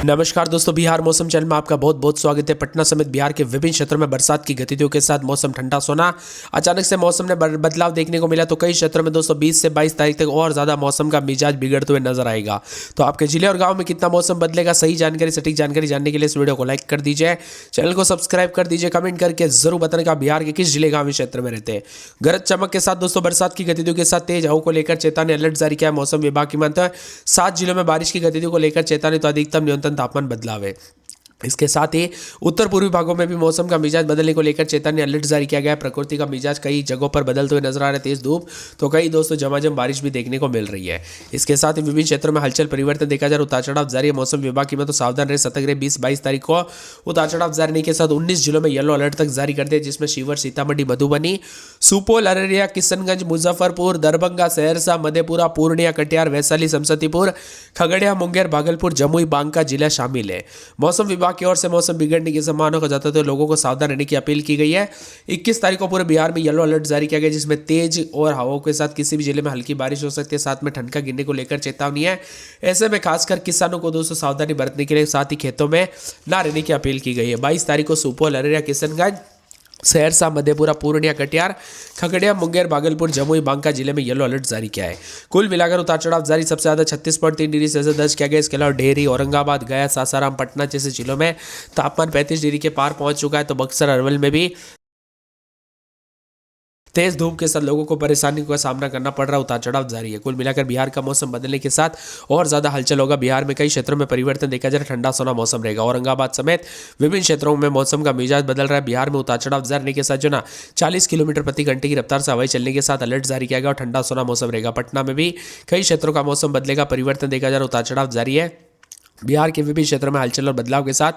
नमस्कार दोस्तों, बिहार मौसम चैनल में आपका बहुत बहुत स्वागत है। पटना समेत बिहार के विभिन्न क्षेत्रों में बरसात की गतिविधियों के साथ मौसम ठंडा सोना। अचानक से मौसम में बदलाव देखने को मिला तो कई क्षेत्रों में दोस्तों 20 से 22 तारीख तक और ज़्यादा मौसम का मिजाज बिगड़ते हुए नजर आएगा। तो आपके जिले और गाँव में कितना मौसम बदलेगा, सही जानकारी सटीक जानकारी जानने के लिए इस वीडियो को लाइक कर दीजिए, चैनल को सब्सक्राइब कर दीजिए, कमेंट करके जरूर बताने का बिहार के किस जिले गाँव क्षेत्र में रहते हैं। गरज चमक के साथ दोस्तों बरसात की गतिविधियों के साथ तेज हवाओं को लेकर चेतावनी अलर्ट जारी किया है मौसम विभाग की मानते 7 जिलों में बारिश की गतिविधियों को लेकर चेतावनी। तो अधिकतम न्यूनतम तापमान बदलाव है। इसके साथ ही उत्तर पूर्वी भागों में भी मौसम का मिजाज बदलने को लेकर चेतावनी अलर्ट जारी किया गया है। प्रकृति का मिजाज कई जगहों पर बदलते हुए नजर आ रहा है। तेज धूप तो कई दोस्तों झमाझम बारिश भी देखने को मिल रही है। इसके साथ ही विभिन्न क्षेत्रों में हलचल परिवर्तन देखा जा रहा है। उतार चढ़ाव जारी है। मौसम विभाग की में तो सावधान रहे, सतर्क रहे। 20-22 तारीख को उतार चढ़ाव जारी के साथ 19 जिलों में येलो अलर्ट तक जारी कर दिया, जिसमें शिवहर, सीतामढ़ी, मधुबनी, सुपौल, अररिया, किशनगंज, मुजफ्फरपुर, दरभंगा, सहरसा, मधेपुरा, पूर्णिया, कटिहार, वैशाली, समस्तीपुर, खगड़िया, मुंगेर, भागलपुर, जमुई, बांका जिला शामिल है। मौसम विभाग की ओर से मौसम बिगड़ने की संभावना को जताते हुए लोगों को सावधान रहने की अपील की गई है। 21 तारीख को पूरे बिहार में येलो अलर्ट जारी किया गया, जिसमें तेज और हवाओं के साथ किसी भी जिले में हल्की बारिश हो सकती है। साथ में ठंड का गिरने को लेकर चेतावनी है। ऐसे में खासकर किसानों को दोस्तों सावधानी बरतने के लिए साथ ही खेतों में ना रहने की अपील की गई है। 22 तारीख को सुपौल, अररिया, किशनगंज, सहरसा, मधेपुरा, पूर्णिया, कटिहार, खगड़िया, मुंगेर, भागलपुर, जमुई, बांका जिले में येलो अलर्ट जारी किया है। कुल मिलाकर उतार चढ़ाव जारी सबसे ज्यादा 36.3 डिग्री सेल्सियस दर्ज किया गया। इसके अलावा डेहरी, औरंगाबाद, गया, सासाराम, पटना जैसे जिलों में तापमान 35 डिग्री के पार पहुंच चुका है। तो बक्सर, अरवल में भी तेज धूप के साथ लोगों को परेशानी का सामना करना पड़ रहा है। उतार चढ़ाव जारी है। कुल मिलाकर बिहार का मौसम बदलने के साथ और ज्यादा हलचल होगा। बिहार में कई क्षेत्रों में परिवर्तन देखा जा रहा है। ठंडा सोना मौसम रहेगा। औरंगाबाद समेत विभिन्न क्षेत्रों में मौसम का मिजाज बदल रहा है। बिहार में उतार चढ़ाव जारी के साथ 40 किलोमीटर प्रति घंटे की रफ्तार से हवाई चलने के साथ अलर्ट जारी किया गया और ठंडा सोना मौसम रहेगा। पटना में भी कई क्षेत्रों का मौसम बदलेगा, परिवर्तन देखा जा रहा है। उतार चढ़ाव जारी है। बिहार के विभिन्न क्षेत्रों में हलचल और बदलाव के साथ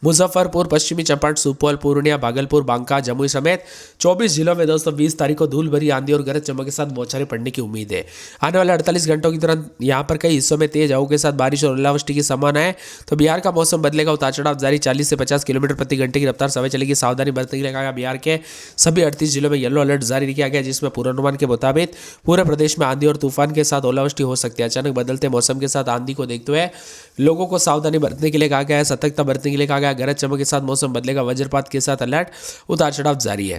मुजफ्फरपुर, पश्चिमी चंपारण, सुपौल, पूर्णिया, भागलपुर, बांका, जमुई समेत 24 जिलों में दोस्तों 20 तारीख को धूल भरी आंधी और गरज चमक के साथ बौछारें पड़ने की उम्मीद है। आने वाले 48 घंटों के दौरान यहाँ पर कई हिस्सों में तेज हवाओं के साथ बारिश और ओलावृष्टि की संभावना है। तो बिहार का मौसम बदलेगा। उतार चढ़ाव जारी। 40 से 50 किलोमीटर प्रति घंटे की रफ्तार से हवा चलेगी। सावधानी बरतने के लिए कहा। बिहार के सभी 38 जिलों में येलो अलर्ट जारी किया गया, जिसमें पूर्वानुमान के मुताबिक पूरे प्रदेश में आंधी और तूफान के साथ ओलावृष्टि हो सकती है। अचानक बदलते मौसम के साथ आंधी को देखते हुए लोगों को सावधानी बरतने के लिए कहा गया है, सतर्कता बरतने के लिए कहा गया है। गरज चमक के साथ मौसम बदलेगा। वज्रपात के साथ अलर्ट। उतार चढ़ाव जारी है।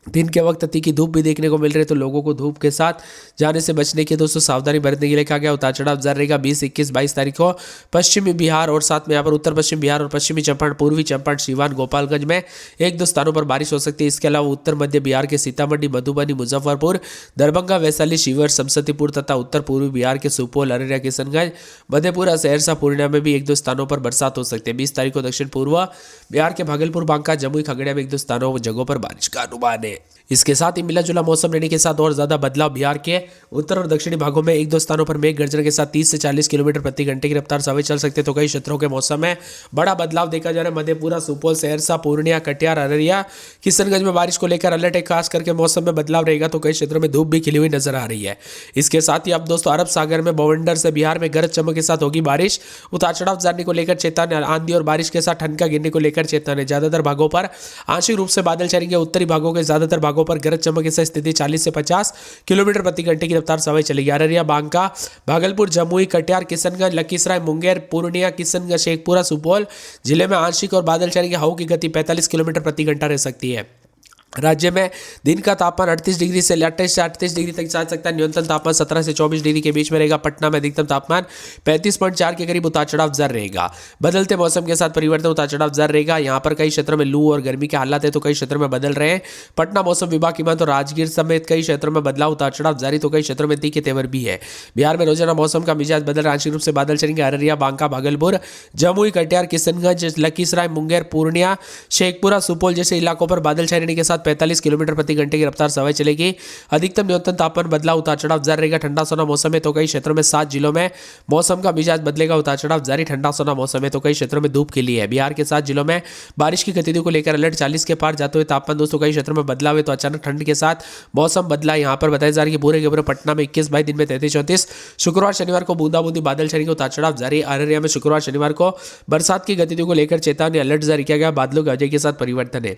दिन के वक्त तीखी धूप भी देखने को मिल रही है, तो लोगों को धूप के साथ जाने से बचने की दोस्तों सावधानी बरतने के लिए कहा गया। उतार चढ़ाव जारी रहेगा। 20, 21, 22 तारीख को पश्चिमी बिहार और साथ में यहाँ पर उत्तर पश्चिम बिहार और पश्चिमी चंपारण, पूर्वी चंपारण, सीवान, गोपालगंज में 1-2 स्थानों पर बारिश हो सकती है। इसके अलावा उत्तर मध्य बिहार के सीतामढ़ी, मधुबनी, मुजफ्फरपुर, दरभंगा, वैशाली, शिवहर, समस्तीपुर तथा उत्तर पूर्वी बिहार के सुपौल, अररिया, किशनगंज, मधेपुरा, सहरसा, पूर्णिया में भी 1-2 स्थानों पर बरसात हो सकती है। 20 तारीख को दक्षिण पूर्व बिहार के भागलपुर, बांका, जमुई, खगड़िया में 1-2 स्थानों जगहों पर बारिश का अनुमान है। इसके साथ ही मिला जुला मौसम रहने के साथ और ज्यादा बदलाव। बिहार के उत्तर और दक्षिणी भागों में 1-2 स्थानों पर मेघ गर्जन के साथ 30 से 40 किलोमीटर प्रति घंटे की रफ्तार से हवा चल सकते हैं। तो कई क्षेत्रों के मौसम में बड़ा बदलाव देखा जा रहा है। मधेपुरा, सुपौल, सहरसा, पूर्णिया, कटिहार, अररिया, किशनगंज में बारिश को लेकर अलर्ट है। खास करके मौसम में बदलाव रहेगा, तो कई क्षेत्रों में धूप भी खिली हुई नजर आ रही है। इसके साथ ही अब दोस्तों अरब सागर में बवंडर से बिहार में गरज चमक के साथ होगी बारिश। उतार चढ़ाव जाने को लेकर चेतावनी। आंधी और बारिश के साथ ठंड का गिरने को लेकर चेतावनी। ज्यादातर भागों पर आंशिक रूप से बादल छाएंगे। उत्तरी भागों के ज्यादातर भागों पर गरज चमक के साथ स्थिति 40 से 50 किलोमीटर प्रति घंटे की रफ्तार से हवा चलेगी। अररिया, बांका, भागलपुर, जमुई, कटिहार, किशनगंज, लखीसराय, मुंगेर, पूर्णिया, किशनगंज, शेखपुरा, सुपौल जिले में आंशिक और बादल छाएंगे। हवा की गति 45 किलोमीटर प्रति घंटा रह सकती है। राज्य में दिन का तापमान 38 डिग्री से 28 से 38 डिग्री तक जा सकता है। न्यूनतम तापमान 17 से 24 डिग्री के बीच में रहेगा। पटना में अधिकतम तापमान 35.4 के करीब उतार चढ़ाव जारी रहेगा। बदलते मौसम के साथ परिवर्तन, उतार चढ़ाव जारी रहेगा। यहाँ पर कई क्षेत्रों में लू और गर्मी के हालात है, तो कई क्षेत्रों में बदल रहे हैं। पटना मौसम विभाग की माने तो राजगीर समेत कई क्षेत्रों में बदलाव, उतार चढ़ाव जारी, तो कई क्षेत्रों में तीखे तेवर भी है। बिहार में रोजाना मौसम का मिजाज बदल रहा है। आंशिक रूप से बादल चलेंगे। अररिया, बांका, भागलपुर, जमुई, कटिहार, किशनगंज, लखीसराय, मुंगेर, पूर्णिया, शेखपुरा, सुपौल जैसे इलाकों पर बादल छाए रहने के साथ 45 किलोमीटर प्रति घंटे की रफ्तार से हवा चलेगी। अधिकतम न्यूनतम तापमान बदलाव, उतार चढ़ाव जारी रहेगा। ठंडा सोना मौसम है, तो कई क्षेत्रों में 7 जिलों में मौसम का मिजाज बदलेगा। उतार चढ़ाव जारी। ठंडा सोना मौसम है, तो कई क्षेत्रों में धूप खिली है। बिहार के 7 जिलों में बारिश की गतिविधियों को लेकर अलर्ट। 40 के पार जाते हुए तापमान दोस्तों कई क्षेत्रों में बदलाव है, तो अचानक ठंड के साथ मौसम बदला। यहाँ पर बताया जा रहा है कि पूरे के पूरे पटना में 21-22 दिन में 33-34, शुक्रवार शनिवार को बूंदाबूंदी बादल छाएंगे। उतार चढ़ाव जारी। अररिया में शुक्रवार शनिवार को बरसात की गतिविधियों को लेकर चेतावनी अलर्ट जारी किया गया। बादलों के वजह के साथ परिवर्तन है।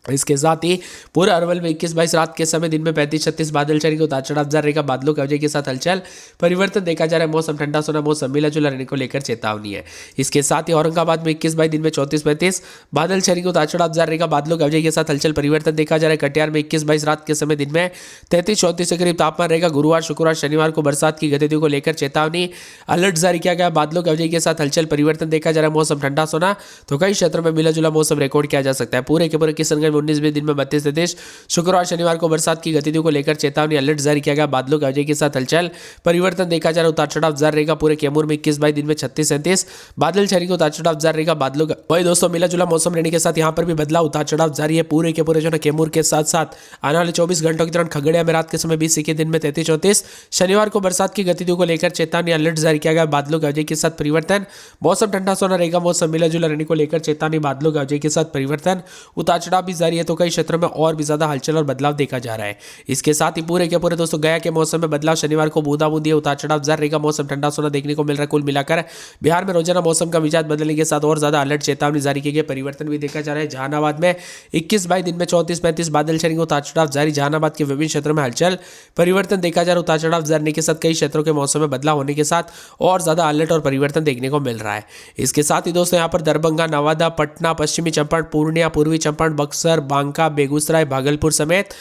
इसके साथ ही पूरे अरवल में 21-22 रात के समय दिन में 35-36 बादल छाएंगे, उतार चढ़ाव जारी रहेगा, बादलों की वजह के साथ हलचल परिवर्तन देखा जा रहा है। मौसम ठंडा सोना, मौसम मिला जुला रहने को लेकर चेतावनी है। इसके साथ ही औरंगाबाद में 21-22 दिन में 34-35 बादल छाएंगे, उतार चढ़ाव जारी रहेगा, बादलों की वजह के साथ हलचल परिवर्तन देखा जा रहा है। कटिहार में 21-22 रात के समय दिन में 33-34 के करीब तापमान रहेगा। गुरुवार शुक्रवार शनिवार को बरसात की गतिविधियों को लेकर चेतावनी अलर्ट जारी किया गया, बादलों की वजह के साथ हलचल परिवर्तन देखा जा रहा है। मौसम ठंडा सोना, तो कई क्षेत्रों में मिला जुला मौसम रिकॉर्ड किया जा सकता है। पूरे के पूरे किशनगंज में 19-20 दिन में 32-33 शुक्रवार शनिवार को बरसात की गतिविधियों को लेकर चेतावनी अलर्ट जारी किया गया, बादलों की वजह के साथ हलचल परिवर्तन देखा जा रहा है। उतार चढ़ाव जारी रहेगा। पूरे कैमूर में 21-22 दिन में 36-37 बादल छाएंगे, उतार चढ़ाव जारी रहेगा, बादलों का वही दोस्तों मिला जुला मौसम रहने के साथ यहाँ पर भी बदलाव उतार चढ़ाव जारी है। पूरे के पूरे जो है कैमूर के साथ साथ आने वाले 24 घंटों के दौरान खगड़िया में रात के समय 20 के दिन में 33-34 शनिवार को बरसात की गतिविधियों को लेकर चेतावनी अलर्ट जारी किया गया, बादलों की वजह के साथ परिवर्तन। मौसम ठंडा सोना रहेगा, मौसम मिला जुला रहने को लेकर चेतावनी, बादलों की वजह के साथ परिवर्तन, उतार चढ़ाव भी जारी है, तो कई क्षेत्रों में और भी ज्यादा हलचल और बदलाव देखा जा रहा है। इसके साथ ही पूरे के पूरे दोस्तों गया के मौसम में बदलाव, शनिवार को बूंदाबूंदी उतार चढ़ाव जारी रहेगा, मौसम ठंडा सोना देखने को मिल रहा है। कुल मिलाकर बिहार में रोजाना मौसम का मिजाज बदलने के साथ और ज्यादा अलर्ट चेतावनी जारी की गई, परिवर्तन भी देखा जा रहा है। जहानाबाद में 21-22 दिन में 34-35 बादल छाएंगे, उतार चढ़ाव जारी, जहानाबाद के विभिन्न क्षेत्रों में हलचल परिवर्तन देखा जा रहा है। उतार चढ़ाव जारी के साथ कई क्षेत्रों के मौसम में बदलाव होने के साथ और ज्यादा अलर्ट और परिवर्तन देखने को मिल रहा है। इसके साथ ही दोस्तों यहाँ पर दरभंगा, नवादा, पटना, पश्चिमी चंपारण, पूर्णिया, पूर्वी चंपारण, बक्सर, बांका, बेगूसराय, भागलपुर समेत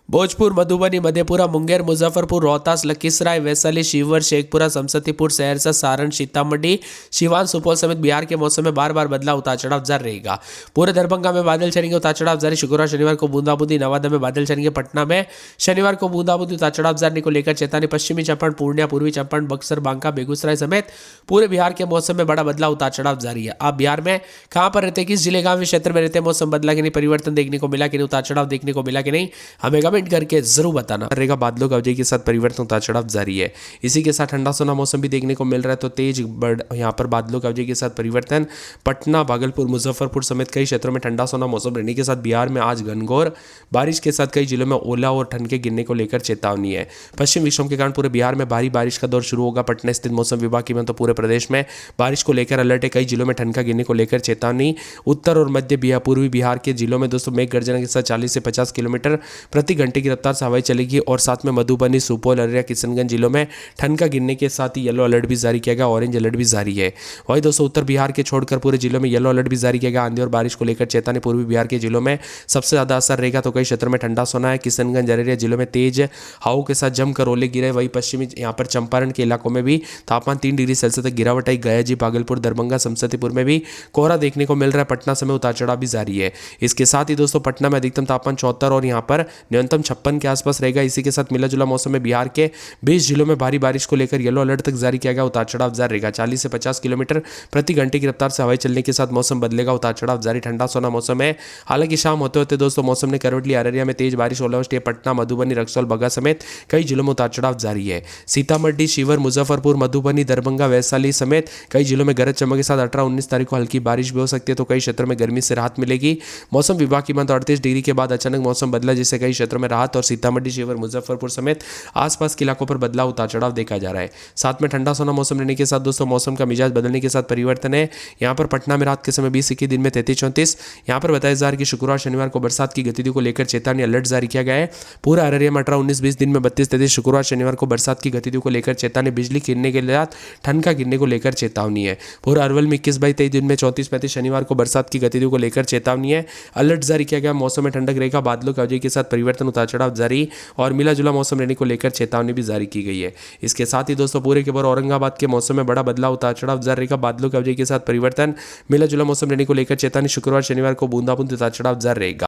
भोजपुर, मधुबनी, मधेपुरा, मुंगेर, मुजफ्फरपुर, रोहतास, लखीसराय, वैशाली, शिवहर, शेखपुरा, समस्तीपुर, सहरसा, सारण, सीतामढ़ी, सिवान, सुपौल समेत बिहार के मौसम में बार बार बदलाव उतार चढ़ाव जारी रहेगा। पूरे दरभंगा में बादल छाएंगे, उतार चढ़ाव जारी, शुक्रवार शनिवार को बूंदाबूंदी, नवादा में बादल छाएंगे, पटना में शनिवार को बूंदाबूंदी, उतार चढ़ाव जारी को लेकर चेतावनी। पश्चिमी चंपारण, पूर्णिया, पूर्वी चंपारण, बक्सर, बांका, बेगूसराय समेत पूरे बिहार के मौसम में बड़ा बदलाव उतार चढ़ाव जारी है। आप बिहार में कहां पर रहते हैं, किस जिले गांव क्षेत्र में रहते हैं, मौसम बदला कि नहीं, परिवर्तन देखने को मिला कि नहीं, उतार चढ़ाव देखने को मिला कि नहीं, हमें कमेंट करके जरूर बताना रहेगा। बादलों की वजह के साथ परिवर्तन, उतार चढ़ाव जारी है। इसी के साथ ठंडा सोना मौसम भी देखने को मिल रहा है, तो तेज यहाँ पर बादलों की वजह के साथ परिवर्तन, पटना, भागलपुर, मुजफ्फरपुर समेत कई क्षेत्रों में ठंडा सोना मौसम रहने के साथ बिहार में आज घनघोर बारिश के साथ कई जिलों में ओला और ठंड के गिरने को लेकर चेतावनी है। पश्चिम विक्षोभ के कारण पूरे बिहार में भारी बारिश का दौर शुरू होगा। पटना स्थित मौसम विभाग की तो पूरे प्रदेश में बारिश को लेकर अलर्ट है, कई जिलों में ठंड का गिरने को लेकर चेतावनी। उत्तर और मध्य बिहार, पूर्वी बिहार के जिलों में दोस्तों मेघ गर्जना के साथ 40 से 50 किलोमीटर प्रति घंटे की रफ्तार से हवाएं चलेगी, और साथ में मधुबनी, सुपौल, अररिया, किशनगंज जिलों में ठंड का गिरने के साथ ही येलो अलर्ट भी जारी किया गया, ऑरेंज अलर्ट भी जारी है। वहीं दोस्तों उत्तर बिहार के छोड़कर पूरे जिलों में येलो अलर्ट भी जारी किया गया, आंधी और बारिश को लेकर चेतावनी। पूर्वी बिहार के जिलों में सबसे ज्यादा असर रहेगा, तो कई क्षेत्रों में ठंडा सोना है। किशनगंज, अररिया जिलों में तेज हवाओं के साथ जमकर ओले गिरे। वहीं पश्चिमी यहाँ पर चंपारण के इलाकों में भी तापमान 3 डिग्री सेल्सियस तक गिरावट आई। गया जी, भागलपुर, दरभंगा, समस्तीपुर में भी कोहरा देखने को मिल रहा है। पटना समय उतार चढ़ाव भी जारी है। इसके साथ ही दोस्तों पटना में अधिकतम तापमान 74 और यहाँ पर न्यूनतम 56 के आसपास रहेगा। इसी के साथ मिला जुला मौसम में बिहार के 20 जिलों में भारी बारिश को लेकर येलो अलर्ट तक जारी किया गया, उतार चढ़ाव जारी रहेगा। 40 से 50 किलोमीटर प्रति घंटे की रफ्तार से हवाएं चलने के साथ मौसम बदलेगा, उतार चढ़ाव जारी, ठंडा सोना मौसम है। हालांकि शाम होते होते दोस्तों मौसम ने करवट ली, अररिया में तेज बारिश, ओलावृष्टि, पटना, मधुबनी, रक्सौल, बगा समेत कई जिलों में उतार चढ़ाव जारी है। सीतामढ़ी, शिवहर, मुजफ्फरपुर, मधुबनी, दरभंगा, वैशाली समेत कई जिलों में गरज चमक के साथ 18-19 तारीख को हल्की बारिश भी हो सकती है, तो कई क्षेत्रों में गर्मी से राहत मिलेगी। मौसम विभाग की 38 डिग्री के बाद अचानक मौसम बदला, जिससे कई क्षेत्रों में राहत, और सीतामढ़ी, शिवहर, मुजफ्फरपुर समेत आसपास के इलाकों पर बदलाव, उतार चढ़ाव देखा जा रहा है। साथ में ठंडा सोना मौसम रहने के साथ दोस्तों मौसम का मिजाज बदलने के साथ परिवर्तन है। यहाँ पर पटना में रात के समय 20-21 दिन में 33-34 यहाँ पर बताया जा रहा है कि शुक्रवार शनिवार को बरसात की गतिविधियों को लेकर चेतावनी अलर्ट जारी किया गया है। पूरा अररिया में 18-19-20 दिन में 32-33 शुक्रवार शनिवार को बरसात की गतिविधियों को लेकर चेतावनी। बिजली गिरने के साथ ठंड का गिरने को लेकर चेतावनी है। पूरा अरवल में 21-22 दिन में 34-35 शनिवार को बरसात की गतिविधियों को लेकर चेतावनी है, अलर्ट जारी किया गया। मौसम में ठंडक रहेगा, बादलों की वजह के साथ परिवर्तन, उतार चढ़ाव जारी, और मिला जुला मौसम रहने को लेकर चेतावनी भी जारी की गई है। इसके साथ ही दोस्तों पूरे के पूरे औरंगाबाद के मौसम में बड़ा बदलाव, उतार चढ़ाव जारी रहेगा, बादलों की वजह के साथ परिवर्तन, मिला जुला मौसम रहने को लेकर चेतावनी। शुक्रवार शनिवार को बूंदाबूंदी, उतार चढ़ाव जारी रहेगा।